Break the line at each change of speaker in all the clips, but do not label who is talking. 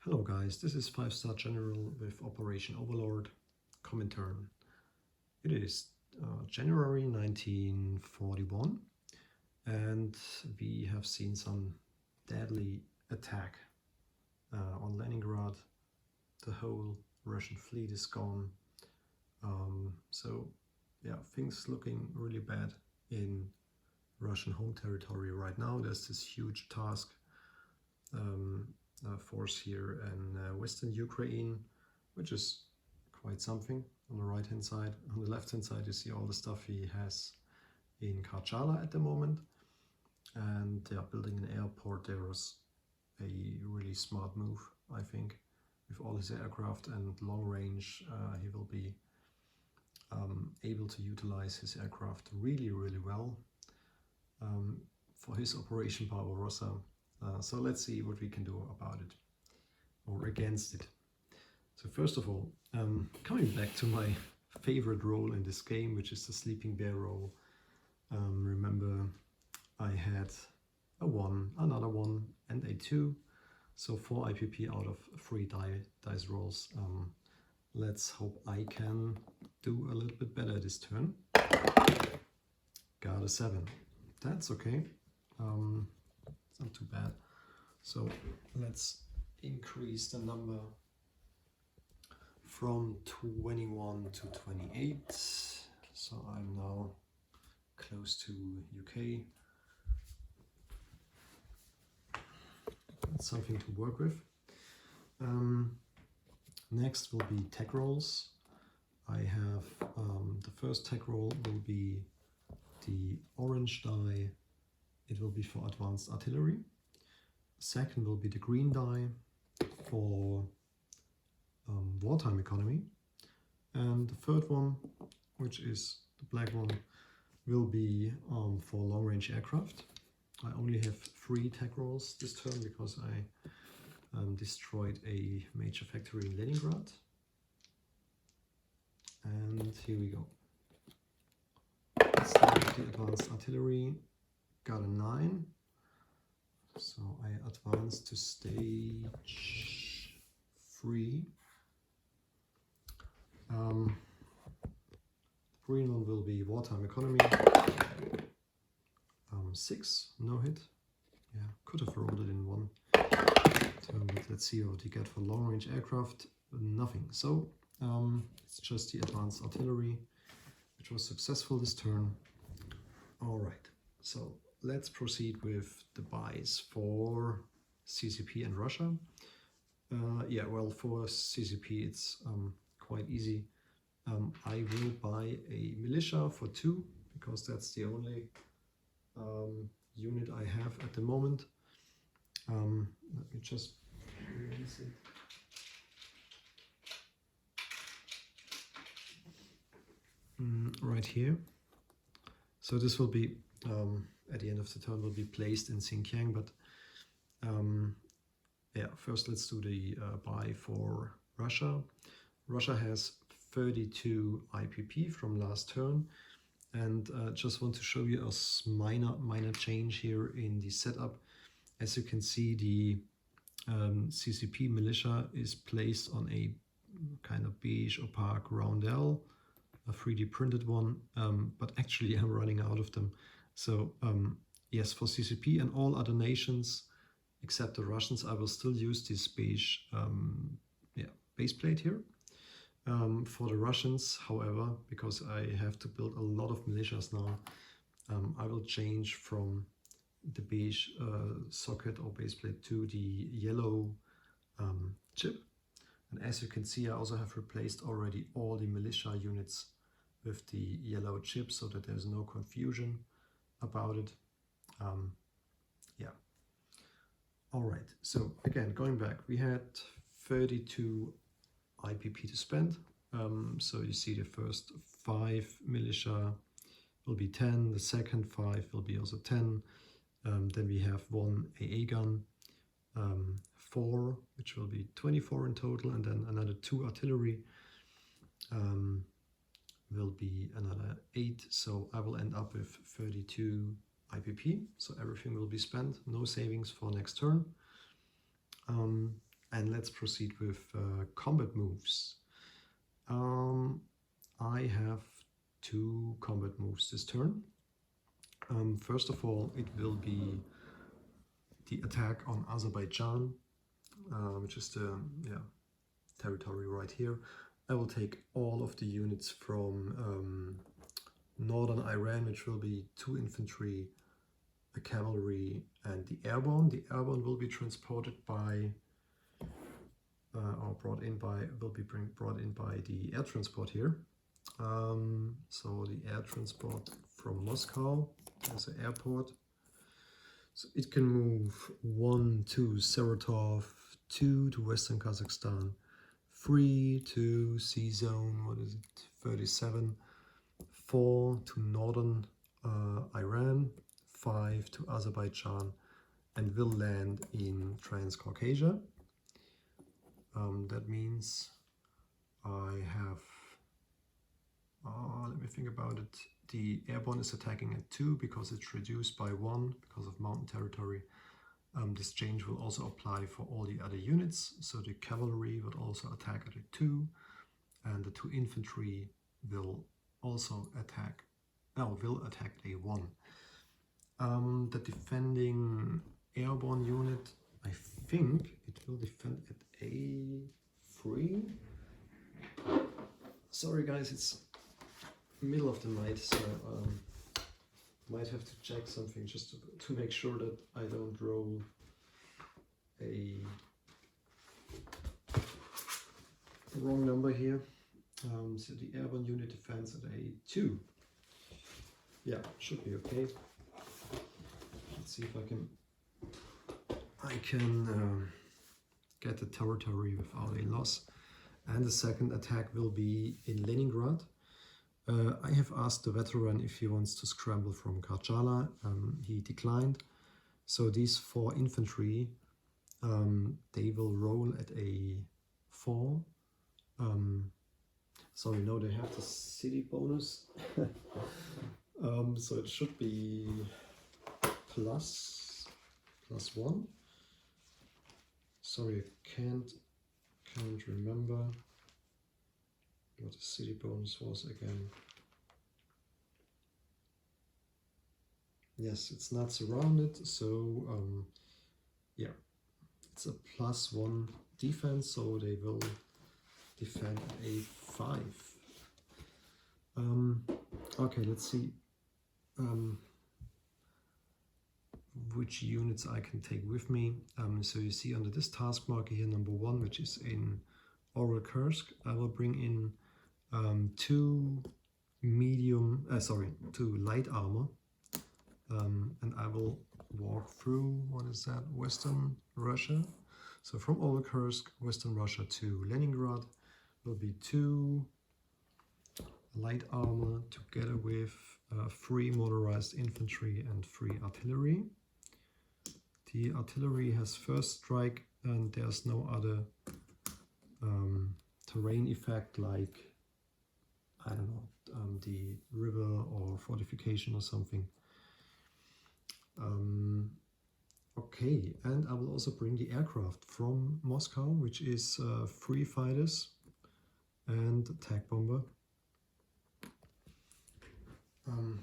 Hello guys, this is 5-star General with Operation Overlord, Comintern. It is January 1941 and we have seen some deadly attack on Leningrad. The whole Russian fleet is gone. So yeah, things looking really bad in Russian home territory right now. There's this huge task force here in western Ukraine, which is quite something. On the right hand side, on the left hand side you see all the stuff he has in Karchala at the moment, and they are building an airport. There was a really smart move, I think. With all his aircraft and long range, he will be able to utilize his aircraft really well for his Operation Barbarossa. So let's see what we can do about it or against it. So first of all, coming back to my favorite role in this game, which is the sleeping bear role. Remember, I had a 1, another 1 and a 2. So 4 IPP out of 3 dice rolls. Let's hope I can do a little bit better this turn. Got a 7. That's okay. It's not too bad. So let's increase the number from 21 to 28. So I'm now close to UK. That's something to work with. Next will be tech rolls. I have the first tech roll will be the orange die. It will be for advanced artillery. Second will be the green die for wartime economy. And the third one, which is the black one, will be for long-range aircraft. I only have 3 tech rolls this turn because I destroyed a major factory in Leningrad. And here we go. Let's start with the advanced artillery. Got a 9. So I advance to stage 3. Green one will be wartime economy. 6, no hit. Yeah, could have rolled it in 1 turn, but let's see what you get for long range aircraft. Nothing. So it's just the advanced artillery, which was successful this turn. All right, so let's proceed with the buys for CCP and Russia. Yeah, well, for CCP it's quite easy. I will buy a militia for 2 because that's the only unit I have at the moment. Let me just release it. Right here. So this will be at the end of the turn will be placed in Xinjiang, but yeah, first let's do the buy for Russia. Russia has 32 IPP from last turn, and just want to show you a minor change here in the setup. As you can see, the CCP militia is placed on a kind of beige opaque roundel, a 3D printed one, but actually I'm running out of them. So yes, for CCP and all other nations except the Russians, I will still use this beige base plate here. For the Russians, however, because I have to build a lot of militias now, I will change from the beige socket or base plate to the yellow chip. And as you can see, I also have replaced already all the militia units with the yellow chip so that there's no confusion about it. Yeah. All right, so again, going back, we had 32 IPP to spend. So you see the first 5 militia will be 10, the second 5 will be also 10. Then we have 1 AA gun, 4, which will be 24 in total, and then another 2 artillery will be another 8. So I will end up with 32 IPP. So everything will be spent, no savings for next turn. And let's proceed with combat moves. I have 2 combat moves this turn. First of all, it will be the attack on Azerbaijan, which is the territory right here. I will take all of the units from northern Iran, which will be 2 infantry, a cavalry, and the airborne. The airborne will be transported by, or brought in by the air transport here. So the air transport from Moscow as an airport. So it can move 1 to Saratov, 2 to Western Kazakhstan, 3 to Sea Zone, 37, 4 to Northern Iran, 5 to Azerbaijan, and will land in Transcaucasia. That means I have, let me think about it. The airborne is attacking at 2 because it's reduced by 1 because of mountain territory. This change will also apply for all the other units. So the cavalry would also attack at a 2, and the 2 infantry will also attack, will attack at a 1. The defending airborne unit, I think it will defend at a 3. Sorry guys, it's middle of the night, so might have to check something just to make sure that I don't roll a wrong number here. So the airborne unit defends at a 2. Yeah, should be okay. Let's see if I can get the territory without a loss. And the second attack will be in Leningrad. I have asked the veteran if he wants to scramble from Karchala. He declined. So these 4 infantry, they will roll at a 4. Sorry, no, they have the city bonus. So it should be plus 1. Sorry, I can't remember what the city bonus was again. Yes, it's not surrounded, so yeah, it's a plus 1 defense, so they will defend a 5. Okay, let's see which units I can take with me. So you see under this task marker here, number 1, which is in Overlord, I will bring in 2 light armor, and I will walk through, what is that, Western Russia. So from Overlord, Western Russia to Leningrad will be 2 light armor together with 3 motorized infantry and 3 artillery. The artillery has first strike, and there's no other terrain effect like, I don't know, the river or fortification or something. Okay, and I will also bring the aircraft from Moscow, which is 3 fighters and attack bomber.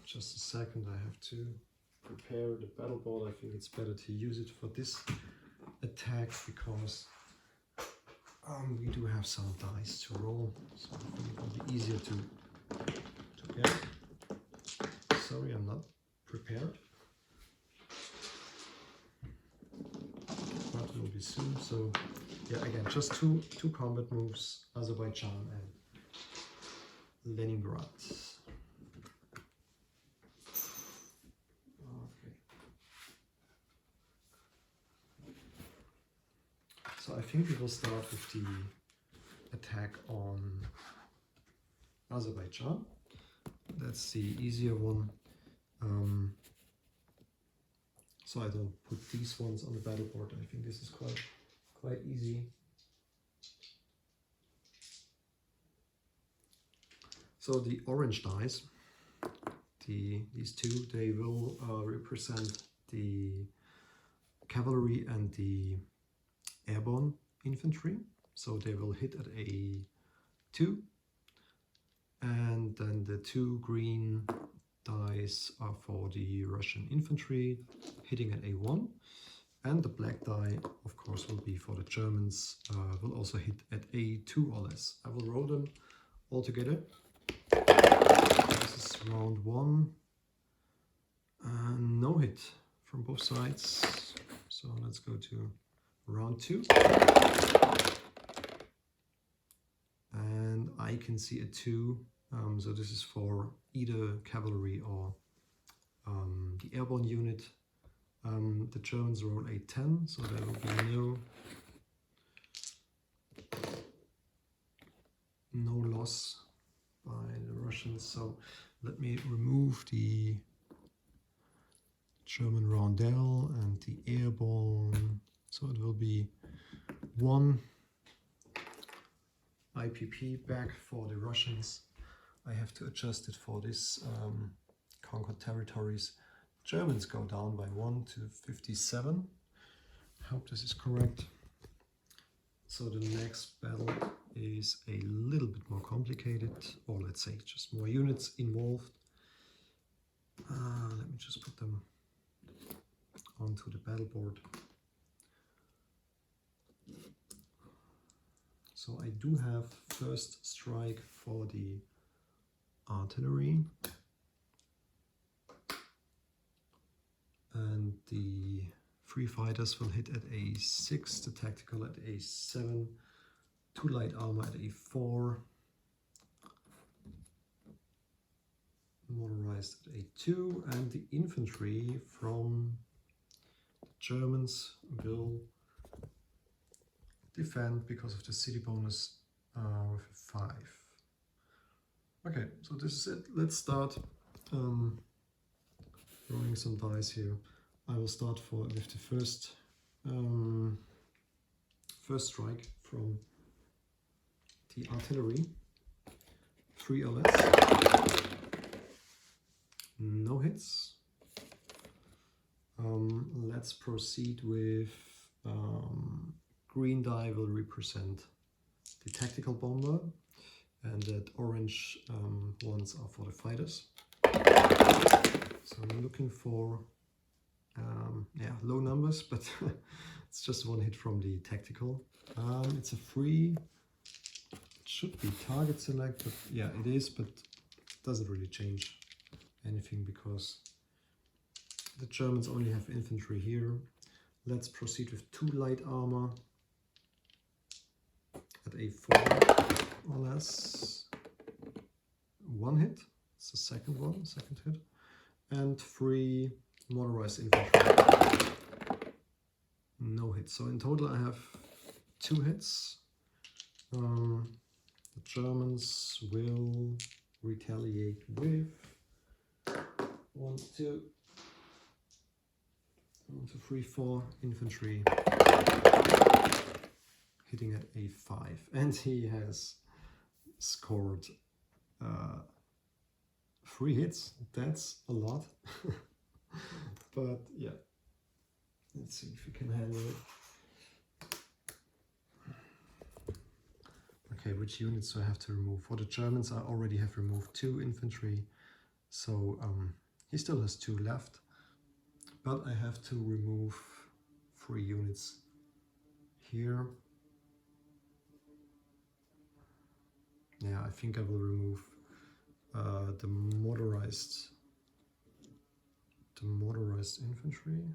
Just a second, I have to prepare the battle board. I think it's better to use it for this attack because we do have some dice to roll, so I think it will be easier to get. Sorry, I'm not prepared. That will be soon. So yeah, again, just two combat moves, Azerbaijan and Leningrad. So I think we will start with the attack on Azerbaijan. That's the easier one. So I don't put these ones on the battle board. I think this is quite easy. So the orange dice, these 2, they will represent the cavalry and the airborne infantry, so they will hit at A2, and then the 2 green dice are for the Russian infantry hitting at A1, and the black die, of course, will be for the Germans, will also hit at A2 or less. I will roll them all together. This is round 1, and no hit from both sides. So let's go to round 2. And I can see a 2, so this is for either cavalry or the airborne unit. The Germans roll a 10, so there will be no loss by the Russians. So let me remove the German roundel and the airborne. So it will be 1 IPP back for the Russians. I have to adjust it for this conquered territories. Germans go down by 1 to 57. I hope this is correct. So the next battle is a little bit more complicated, or let's say just more units involved. Let me just put them onto the battle board. So I do have first strike for the artillery, and the free fighters will hit at A6, the tactical at A7, 2 light armor at A4, motorized at A2, and the infantry from Germans will defend because of the city bonus with a 5. Okay, so this is it. Let's start rolling some dice here. I will start with the first strike from the artillery. 3 or less. No hits. Let's proceed with green die will represent the tactical bomber, and that orange ones are for the fighters. So I'm looking for low numbers, but it's just 1 hit from the tactical. It's a free. It should be target select, but yeah, it is, but it doesn't really change anything because the Germans only have infantry here. Let's proceed with 2 light armor at A4 or less. 1 hit. It's the second hit. And 3 motorized infantry. No hit. So in total I have 2 hits. The Germans will retaliate with 1, 2, 3, 4 infantry hitting at A5, and he has scored 3 hits. That's a lot. But yeah, let's see if we can handle it. Okay, which units do I have to remove? For the Germans, I already have removed 2 infantry, so he still has 2 left. But I have to remove 3 units here. Yeah, I think I will remove the motorized infantry.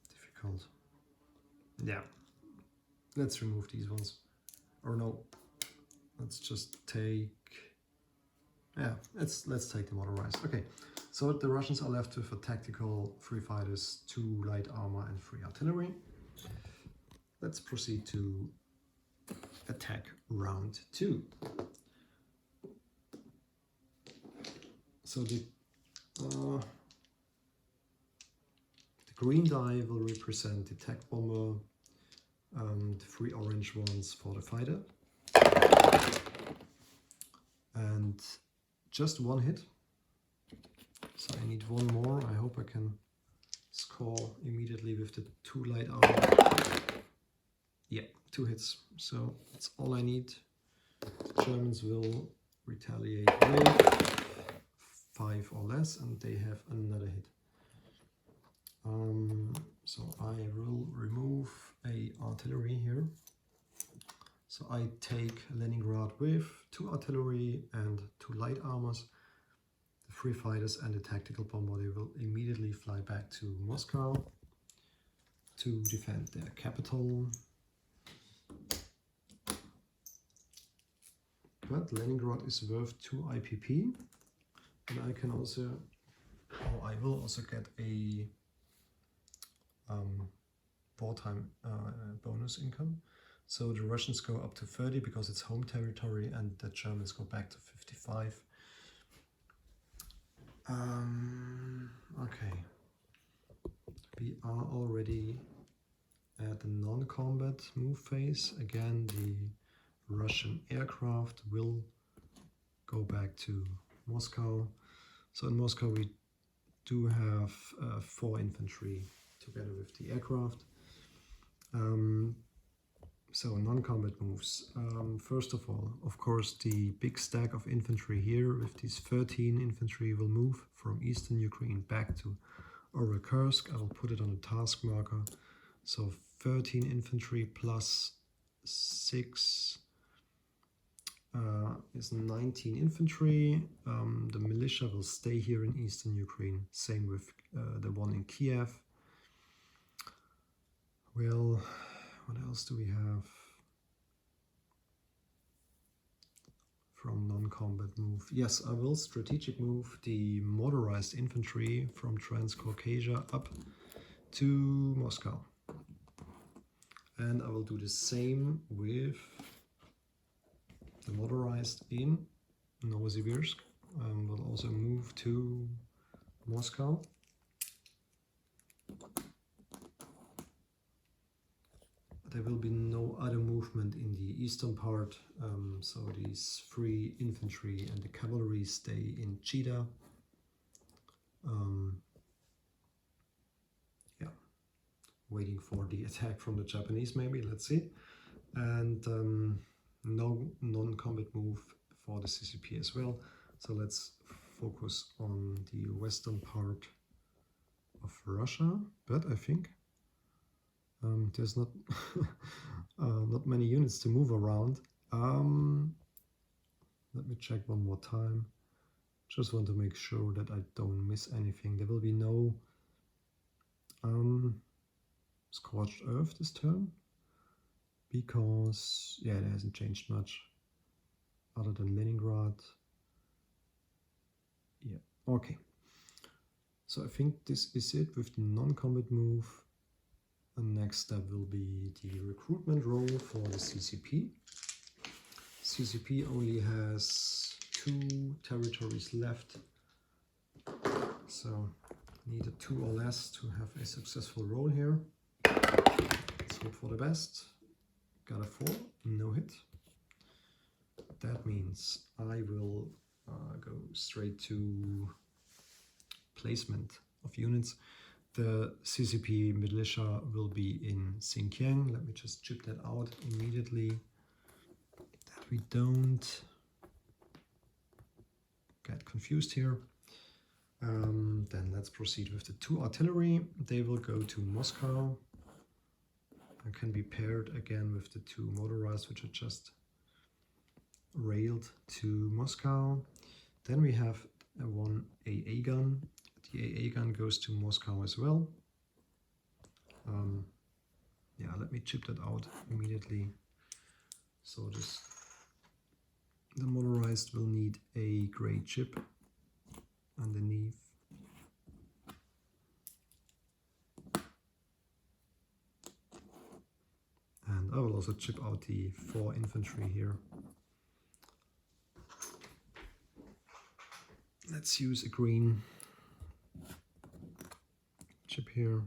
Difficult. Yeah, let's remove these ones. Or no, let's just take. Yeah, let's take the motorized. Okay, so the Russians are left with a tactical, 3 fighters, 2 light armor, and 3 artillery. Let's proceed to attack round 2. So the green die will represent the attack bomber, the 3 orange ones for the fighter, and just 1 hit. So I need 1 more. I hope I can score immediately with the 2 light armor. Yeah, 2 hits. So that's all I need. The Germans will retaliate with 5 or less, and they have another hit. So I will remove a artillery here. So I take Leningrad with 2 artillery and 2 light armors. The 3 fighters and the tactical bomber, they will immediately fly back to Moscow to defend their capital. But Leningrad is worth 2 IPP, and I can also, or I will also get a wartime bonus income. So the Russians go up to 30 because it's home territory, and the Germans go back to 55. Okay, we are already at the non-combat move phase. Again, the Russian aircraft will go back to Moscow. So in Moscow we do have 4 infantry together with the aircraft. So non-combat moves. First of all, of course, the big stack of infantry here with these 13 infantry will move from eastern Ukraine back to Kursk. I will put it on a task marker. So 13 infantry plus 6 is 19 infantry. The militia will stay here in eastern Ukraine. Same with the one in Kiev. Well, what else do we have from non-combat move? Yes, I will strategic move the motorized infantry from Transcaucasia up to Moscow. And I will do the same with the motorized in Novosibirsk. We'll also move to Moscow. There will be no other movement in the eastern part, so these 3 infantry and the cavalry stay in Chita. Yeah, waiting for the attack from the Japanese maybe, let's see. And no non-combat move for the CCP as well. So let's focus on the western part of Russia, but I think there's not not many units to move around. Let me check one more time. Just want to make sure that I don't miss anything. There will be no scorched earth this turn, because yeah, it hasn't changed much other than Leningrad. Yeah, okay. So I think this is it with the non-combat move. The next step will be the recruitment role for the CCP. CCP only has 2 territories left, so needed 2 or less to have a successful role here. Let's hope for the best. Got a 4, no hit. That means I will go straight to placement of units. The CCP militia will be in Xinjiang. Let me just chip that out immediately, that we don't get confused here. Then let's proceed with the 2 artillery. They will go to Moscow and can be paired again with the 2 motorized, which I just railed to Moscow. Then we have one AA gun. The AA gun goes to Moscow as well. Yeah, let me chip that out immediately. So just the motorized will need a gray chip underneath. And I will also chip out the 4 infantry here. Let's use a green chip here.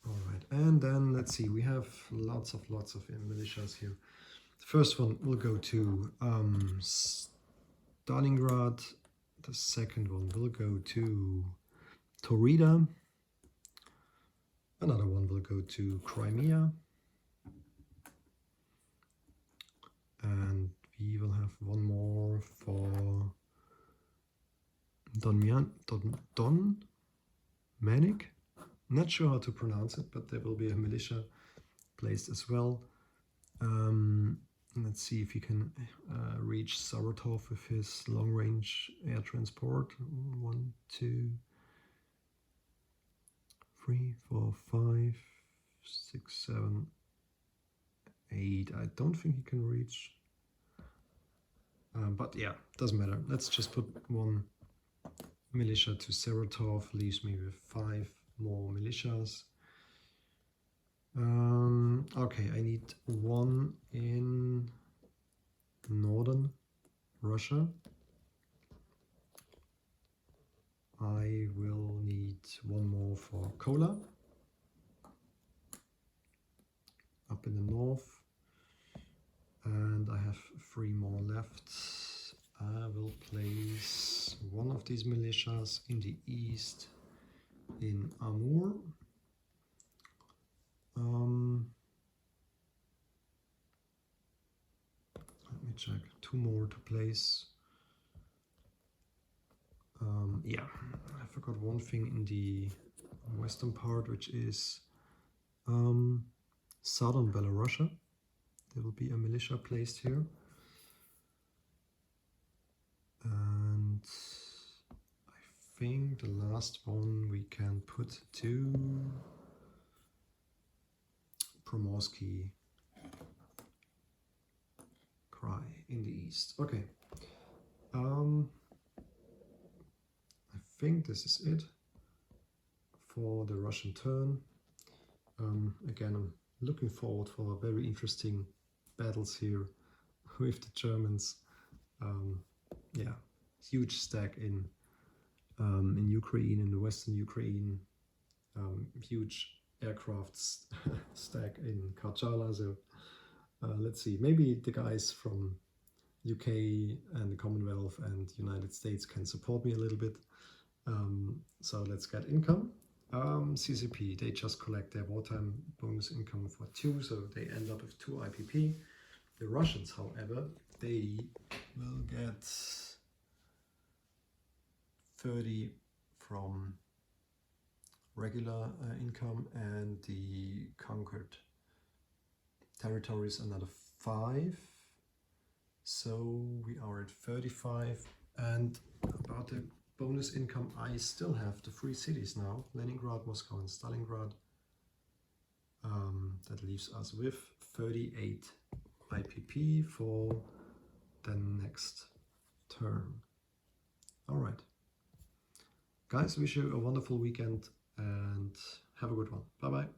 All right, and then let's see, we have lots of militias here. The first one will go to Stalingrad. The second one will go to Taurida. Another one will go to Crimea. And we will have one more for Don Manic. Not sure how to pronounce it, but there will be a militia placed as well. Let's see if he can reach Saratov with his long-range air transport. 1, 2, 3, 4, 5, 6, 7, 8. I don't think he can reach. But yeah, doesn't matter. Let's just put one militia to Saratov. Leaves me with 5 more militias. Okay, I need one in northern Russia. I will need one more for Kola up in the north, and I have 3 more left. I will place one of these militias in the east in Amur. Let me check. 2 more to place. Yeah, I forgot one thing in the western part, which is southern Belarusia. There will be a militia placed here. And I think the last one we can put to Primorsky Krai in the east. Okay. I think this is it for the Russian turn. Again, I'm looking forward for very interesting battles here with the Germans. Yeah, huge stack in Ukraine, in the western Ukraine. Huge aircraft stack in Karchala. So let's see, maybe the guys from UK and the Commonwealth and United States can support me a little bit. So let's get income. CCP, they just collect their wartime bonus income for 2, so they end up with 2 IPP. The Russians, however, they will get 30 from regular income, and the conquered territories another 5. So we are at 35. And about the bonus income, I still have the 3 cities now: Leningrad, Moscow, and Stalingrad. That leaves us with 38 IPP for the next turn. All right, guys, wish you a wonderful weekend and have a good one. Bye bye.